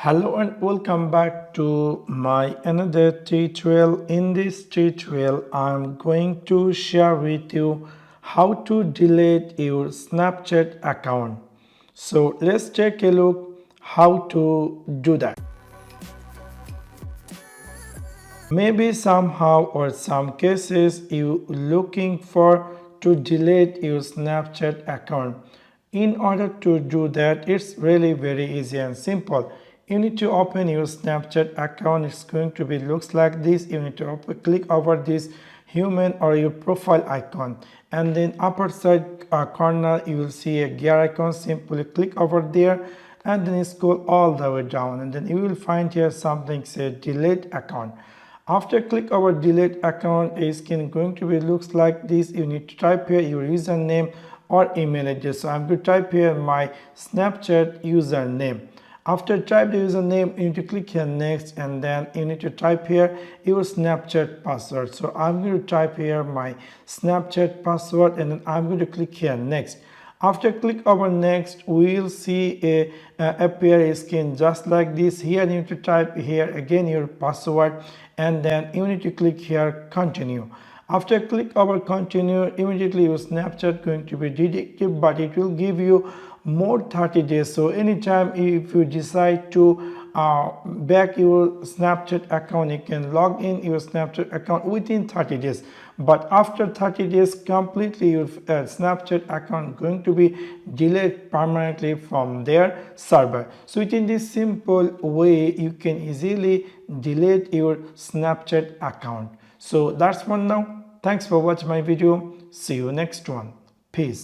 Hello and welcome back to my another tutorial. In this tutorial, I'm going to share with you how to delete your Snapchat account. So let's take a look how to do that. Maybe somehow or some cases you looking for to delete your Snapchat account. In order to do that, it's really very easy and simple. You need to open your Snapchat account. It's going to be looks like this. You need to click over this human or your profile icon, and then upper side corner you will see a gear icon. Simply click over there and then scroll all the way down, and then you will find here something say delete account. After click over delete account, a screen going to be looks like this. You need to type here your username or email address. So I'm going to type here my Snapchat username. After type the username, you need to click here next, and then you need to type here your Snapchat password. So I'm going to type here my Snapchat password, and then I'm going to click here next. After click over next, we will see a appear a screen just like this. Here you need to type here again your password, and then you need to click here continue. After click over continue, immediately your Snapchat going to be deactive, but it will give you more 30 days. So anytime if you decide to back your Snapchat account, you can log in your Snapchat account within 30 days. But after 30 days completely, your Snapchat account going to be deleted permanently from their server. So within this simple way, you can easily delete your Snapchat account. So that's one now. Thanks for watching my video. See you next one. Peace.